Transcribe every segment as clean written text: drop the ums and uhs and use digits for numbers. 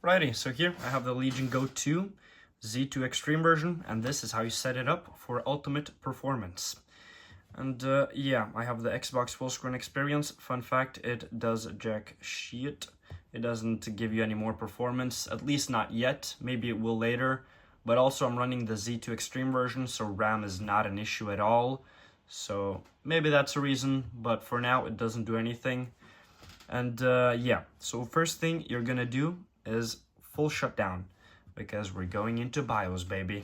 Alrighty, so here I have the Legion Go 2 Z2 Extreme version, and this is how you set it up for ultimate performance. And yeah, I have the Xbox full screen experience. Fun fact, it does jack shit. It doesn't give you any more performance, at least not yet. Maybe it will later. But also I'm running the Z2 Extreme version, so RAM is not an issue at all. So maybe that's a reason, but for now it doesn't do anything. And yeah, so first thing you're gonna do is full shutdown, because we're going into BIOS, baby.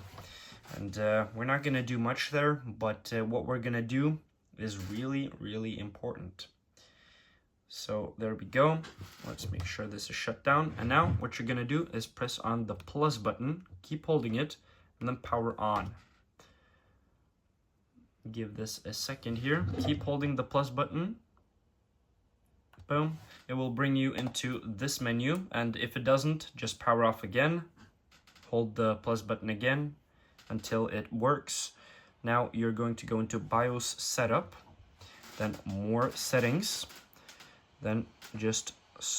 And we're not gonna do much there, but what we're gonna do is really, really important. So there we go. Let's make sure this is shut down. And now what you're gonna do is press on the plus button, keep holding it, and then power on. Give this a second here. Keep holding the plus button. Boom. It will bring you into this menu, and if it doesn't, just power off again. Hold the plus button again until it works. Now you're going to go into BIOS setup, then more settings, then just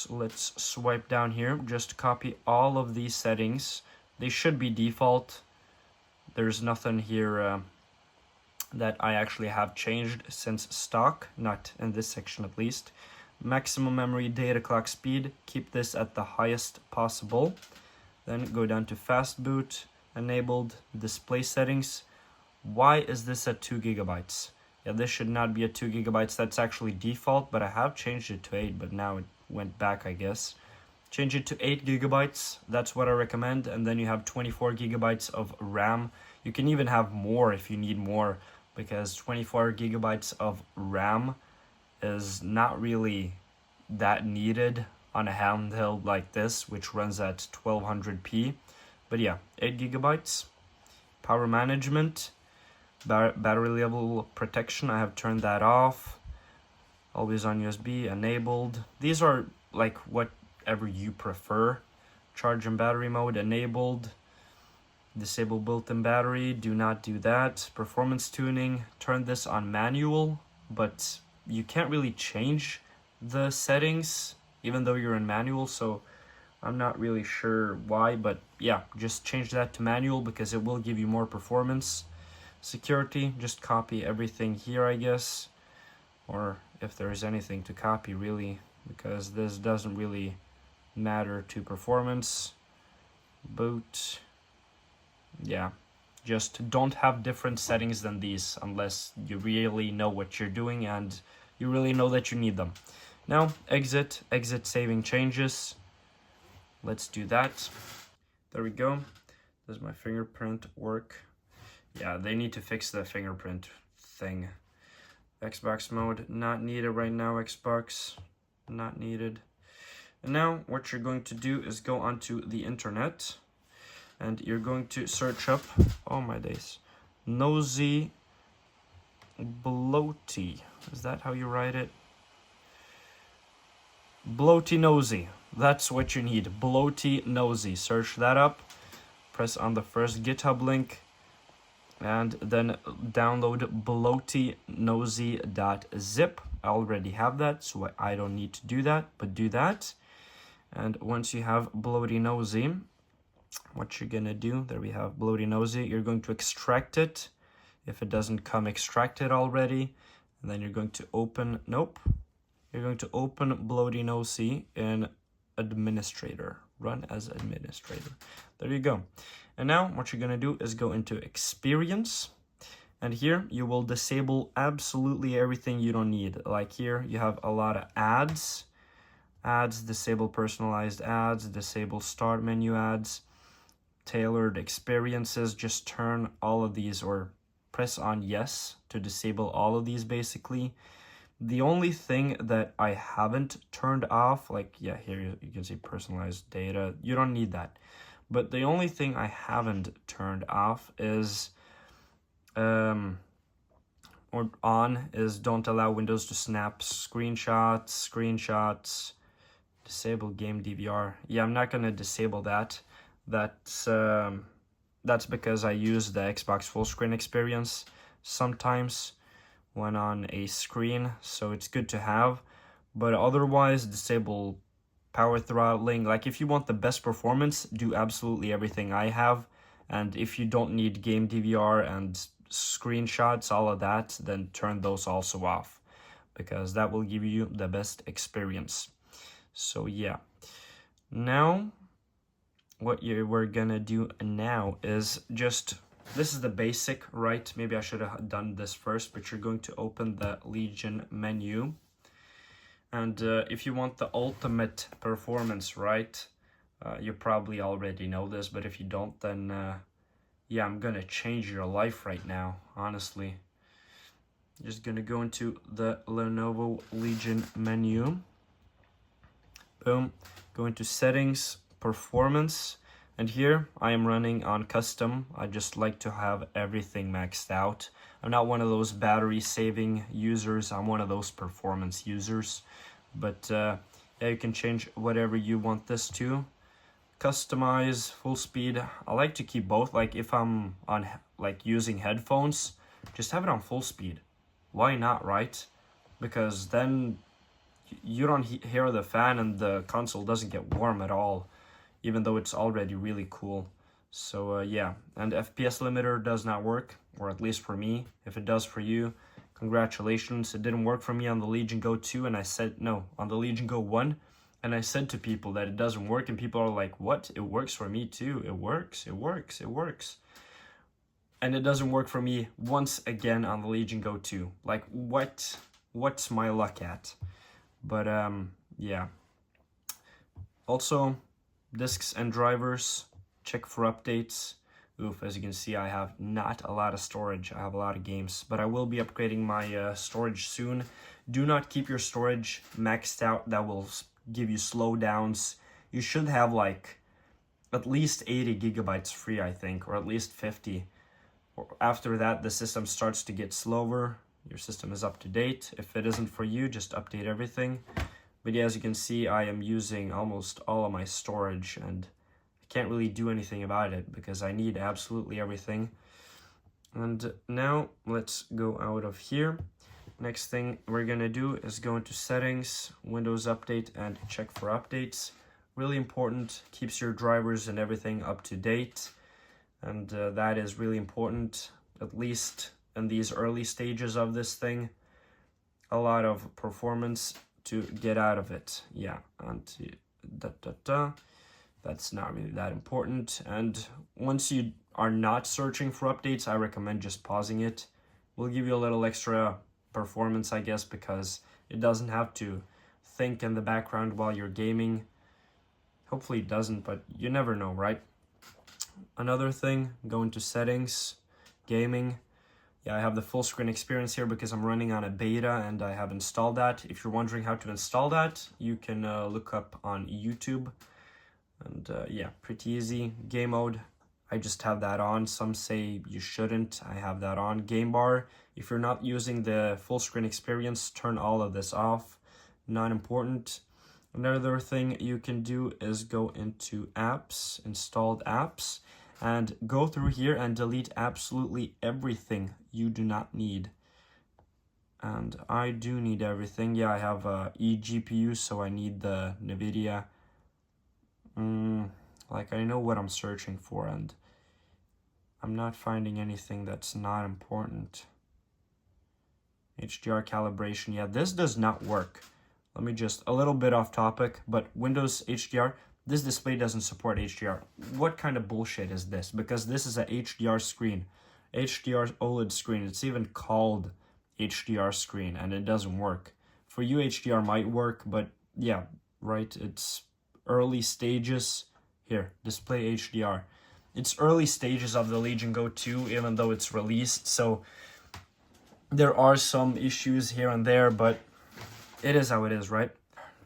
let's swipe down here, just copy all of these settings. They should be default. There's nothing here that I actually have changed since stock, not in this section at least. Maximum memory data clock speed, keep this at the highest possible. Then go down to fast boot, enabled, display settings. Why is this at 2 gigabytes? Yeah, this should not be at 2 gigabytes. That's actually default, but I have changed it to 8, but now it went back, I guess. Change it to 8 gigabytes. That's what I recommend. And then you have 24 gigabytes of RAM. You can even have more if you need more, because 24 gigabytes of RAM is not really that needed on a handheld like this, which runs at 1200p. But yeah, 8 gigabytes. Power management, battery level protection, I have turned that off. Always on USB, enabled. These are like whatever you prefer. Charge and battery mode, enabled. Disable built-in battery, do not do that. Performance tuning, turn this on manual, but you can't really change the settings even though you're in manual, so I'm not really sure why, but yeah, just change that to manual because it will give you more performance. Security, just copy everything here, I guess, or if there is anything to copy really, because this doesn't really matter to performance. Boot, yeah, just don't have different settings than these unless you really know what you're doing and you really know that you need them. Now, exit saving changes. Let's do that. There we go. Does my fingerprint work? Yeah, they need to fix the fingerprint thing. Xbox mode, not needed right now, Xbox, not needed. And now what you're going to do is go onto the internet and you're going to search up, oh my days, nosy bloaty. Is that how you write it? Bloaty nosy. That's what you need. Bloaty nosy. Search that up. Press on the first GitHub link. And then download bloatynosy.zip. I already have that, so I don't need to do that, but do that. And once you have bloaty nosy, what you're gonna do, there we have bloaty nosy, you're going to extract it if it doesn't come extracted already. And then you're going to open, nope. You're going to open bloaty nosy in administrator, run as administrator. There you go. And now what you're gonna do is go into experience. And here you will disable absolutely everything you don't need. Like here you have a lot of ads. Ads, disable personalized ads, disable start menu ads, tailored experiences. Just turn all of these or press on yes to disable all of these basically. The only thing that I haven't turned off, like, yeah, here you can see personalized data. You don't need that. But the only thing I haven't turned off is, or on, is don't allow Windows to snap screenshots, disable game DVR. Yeah, I'm not going to disable that. That's because I use the Xbox full screen experience sometimes when on a screen, so it's good to have. But otherwise, disable power throttling. Like if you want the best performance, do absolutely everything I have. And if you don't need game DVR and screenshots, all of that, then turn those also off, because that will give you the best experience. So yeah. Now, what we're gonna do now is just, this is the basic, right? Maybe I should have done this first, but you're going to open the Legion menu. And if you want the ultimate performance, right? You probably already know this, but if you don't, then yeah, I'm gonna change your life right now, honestly. Just gonna go into the Lenovo Legion menu. Boom. Go into settings, performance, and here I am running on custom. I just like to have everything maxed out. I'm not one of those battery saving users. I'm one of those performance users. But yeah, you can change whatever you want this to. Customize, full speed. I like to keep both. Like if I'm on like using headphones, just have it on full speed. Why not, right? Because then you don't hear the fan and the console doesn't get warm at all, even though it's already really cool. So yeah, and FPS limiter does not work, or at least for me. If it does for you, congratulations. It didn't work for me on the Legion Go 2, and I said, no, on the Legion Go 1, and I said to people that it doesn't work, and people are like, what? It works for me too. It works, it works, it works. And it doesn't work for me once again on the Legion Go 2. Like, what's my luck at? But yeah. Also, disks and drivers, check for updates. Oof, as you can see, I have not a lot of storage. I have a lot of games, but I will be upgrading my storage soon. Do not keep your storage maxed out. That will give you slowdowns. You should have like at least 80 gigabytes free, I think, or at least 50. After that, the system starts to get slower. Your system is up to date. If it isn't for you, just update everything. But yeah, as you can see, I am using almost all of my storage, and I can't really do anything about it because I need absolutely everything. And now let's go out of here. Next thing we're gonna do is go into settings, Windows Update, and check for updates. Really important, keeps your drivers and everything up to date. And that is really important, at least in these early stages of this thing. A lot of performance to get out of it. Yeah, and that's not really that important. And once you are not searching for updates, I recommend just pausing it. Will give you a little extra performance, I guess, because it doesn't have to think in the background while you're gaming. Hopefully it doesn't, but you never know, right? Another thing, go into settings, gaming. Yeah, I have the full screen experience here because I'm running on a beta and I have installed that. If you're wondering how to install that, you can look up on YouTube. And yeah, pretty easy. Game mode, I just have that on. Some say you shouldn't. I have that on. Game bar, if you're not using the full screen experience, turn all of this off. Not important. Another thing you can do is go into apps, installed apps, and go through here and delete absolutely everything you do not need. And I do need everything. Yeah, I have a eGPU, so I need the NVIDIA. Like, I know what I'm searching for, and I'm not finding anything that's not important. HDR calibration. Yeah, this does not work. Let me just, a little bit off topic, but Windows HDR, this display doesn't support HDR. What kind of bullshit is this? Because this is a HDR screen, HDR OLED screen. It's even called HDR screen, and it doesn't work. For you, HDR might work, but yeah, right, it's early stages. Here, display HDR. It's early stages of the Legion Go 2, even though it's released, so there are some issues here and there, but it is how it is, right?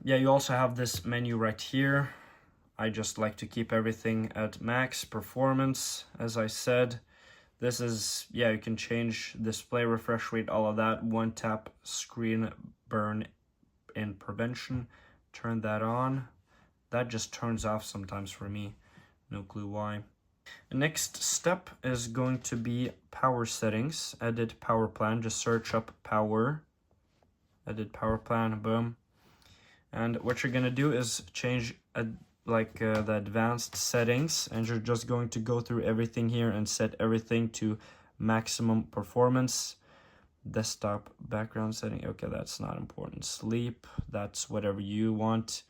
Yeah, you also have this menu right here. I just like to keep everything at max performance, as I said. This is, yeah, you can change display refresh rate, all of that. One tap screen burn in prevention. Turn that on. That just turns off sometimes for me. No clue why. The next step is going to be power settings. Edit power plan. Just search up power. Edit power plan. Boom. And what you're gonna do is change the advanced settings, and you're just going to go through everything here and set everything to maximum performance. Desktop background setting, okay, that's not important. Sleep, that's whatever you want.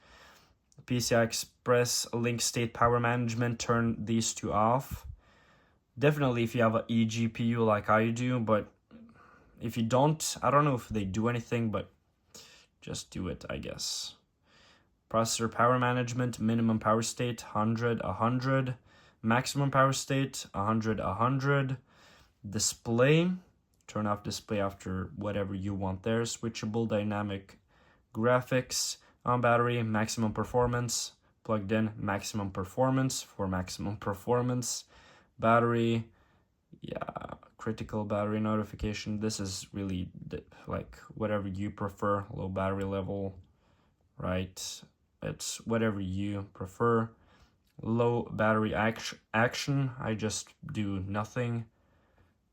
PCI Express, link state power management, turn these two off. Definitely if you have an eGPU like I do, but if you don't, I don't know if they do anything, but just do it, I guess. Processor power management, minimum power state 100, 100. Maximum power state 100, 100. Display, turn off display after whatever you want there. Switchable dynamic graphics. On battery, maximum performance. Plugged in, maximum performance for maximum performance. Battery, yeah, critical battery notification. This is really like whatever you prefer. Low battery level, right? It's whatever you prefer. Low battery action, I just do nothing.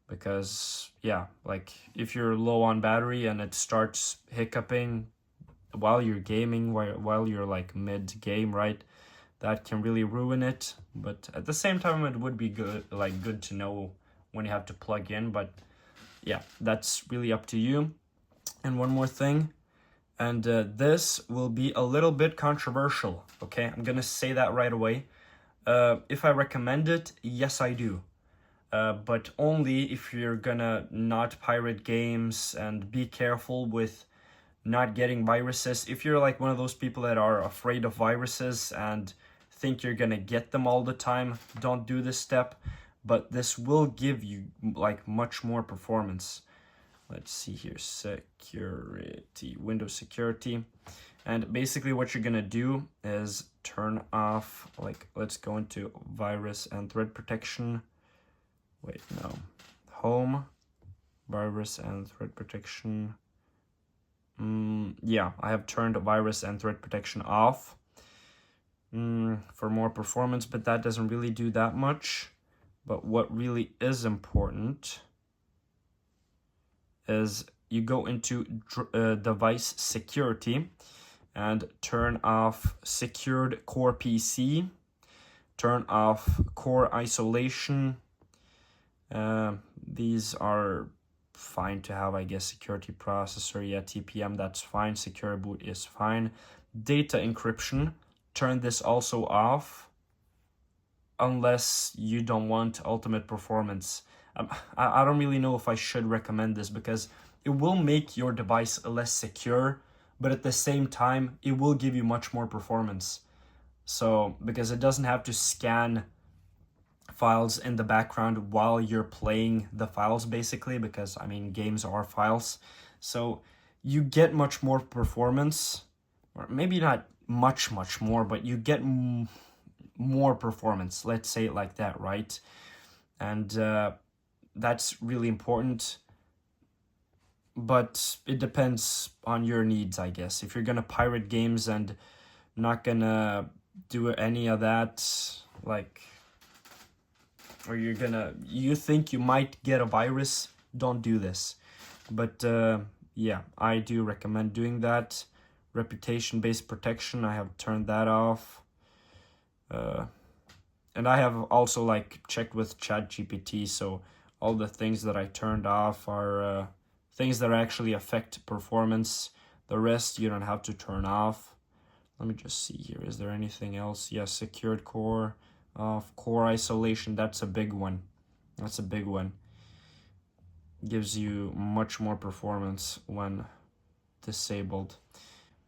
Because, yeah, like if you're low on battery and it starts hiccuping while you're gaming, while you're like mid-game, right, that can really ruin it. But at the same time, it would be good to know when you have to plug in. But yeah, that's really up to you. And one more thing, and this will be a little bit controversial, okay? I'm gonna say that right away. If I recommend it, yes, I do. But only if you're gonna not pirate games, and be careful with not getting viruses. If you're like one of those people that are afraid of viruses and think you're gonna get them all the time, don't do this step. But this will give you like much more performance. Let's see here, security, Windows security. And basically what you're gonna do is turn off, like, let's go into virus and threat protection. Wait, no. Home, virus and threat protection. Yeah, I have turned virus and threat protection off for more performance, but that doesn't really do that much. But what really is important is you go into device security and turn off secured core PC, turn off core isolation. These are fine to have, I guess. Security processor, yeah, TPM, that's fine. Secure boot is fine. Data encryption, turn this also off unless you don't want ultimate performance. I don't really know if I should recommend this, because it will make your device less secure, but at the same time it will give you much more performance. So because it doesn't have to scan files in the background while you're playing the files, basically, because I mean games are files, so you get much more performance, or maybe not much more, but you get more performance, let's say it like that, right? And that's really important, but it depends on your needs, I guess. If you're gonna pirate games and not gonna do any of that, like, or you think you might get a virus, don't do this. But yeah, I do recommend doing that. Reputation-based protection, I have turned that off. And I have also like checked with ChatGPT, so all the things that I turned off are things that actually affect performance. The rest you don't have to turn off. Let me just see here, is there anything else? Yes, secured core. Core isolation, that's a big one. That's a big one. Gives you much more performance when disabled.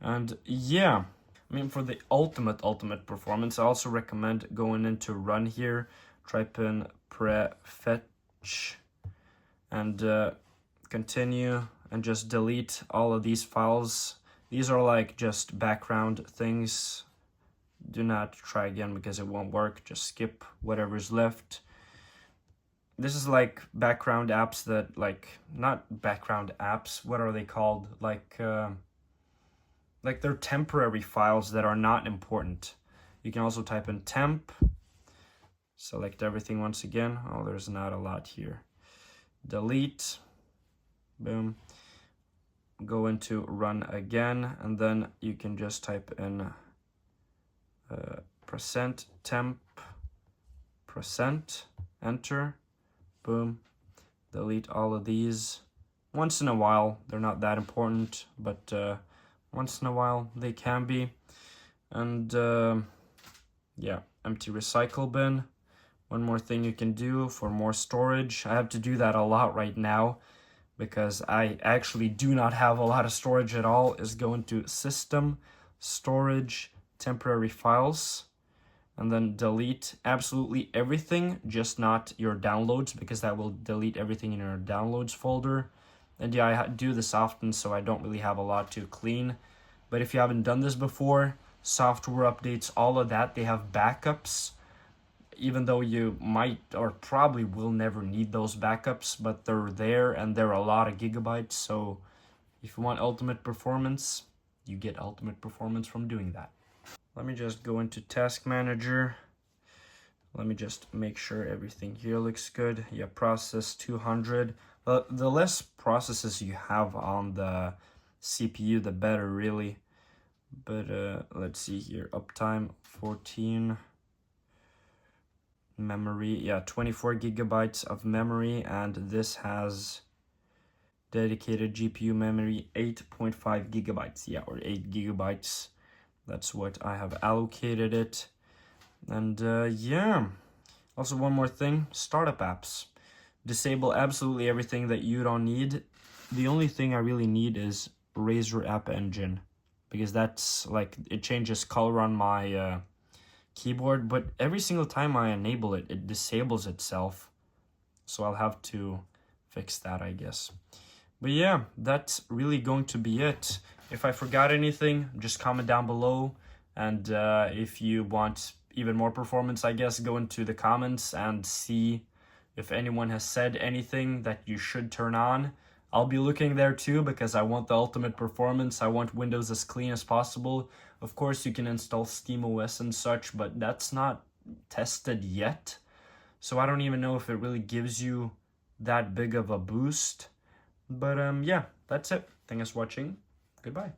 And yeah, I mean, for the ultimate performance, I also recommend going into run here, type in prefetch, and continue, and just delete all of these files. These are like just background things. Do not try again because it won't work. Just skip whatever's left. This is like background apps that, like, not background apps, what are they called? Like they're temporary files that are not important. You can also type in temp, select everything once again. Oh, there's not a lot here. Delete, boom. go into run again, and then you can just type in %temp %, enter, boom, delete all of these. Once in a while, they're not that important, but once in a while they can be. And yeah, empty recycle bin. One more thing you can do for more storage. I have to do that a lot right now because I actually do not have a lot of storage at all, is go into system, storage, temporary files, and then delete absolutely everything, just not your downloads, because that will delete everything in your downloads folder. And yeah, I do this often, so I don't really have a lot to clean. But if you haven't done this before, software updates, all of that, they have backups. Even though you might or probably will never need those backups, but they're there and they're a lot of gigabytes. So if you want ultimate performance, you get ultimate performance from doing that. Let me just go into Task Manager. Let me just make sure everything here looks good. Yeah, process 200. The less processes you have on the CPU, the better, really. But let's see here. Uptime 14. Memory, yeah, 24 gigabytes of memory, and this has dedicated GPU memory 8.5 gigabytes, yeah, or 8 gigabytes. That's what I have allocated it. And yeah, also one more thing, startup apps. Disable absolutely everything that you don't need. The only thing I really need is Razor App Engine, because that's like, it changes color on my keyboard, but every single time I enable it, it disables itself. So I'll have to fix that, I guess. But yeah, that's really going to be it. If I forgot anything, just comment down below. And if you want even more performance, I guess, go into the comments and see if anyone has said anything that you should turn on. I'll be looking there too, because I want the ultimate performance. I want Windows as clean as possible. Of course, you can install SteamOS and such, but that's not tested yet. So I don't even know if it really gives you that big of a boost. But yeah, that's it. Thanks for watching. Goodbye.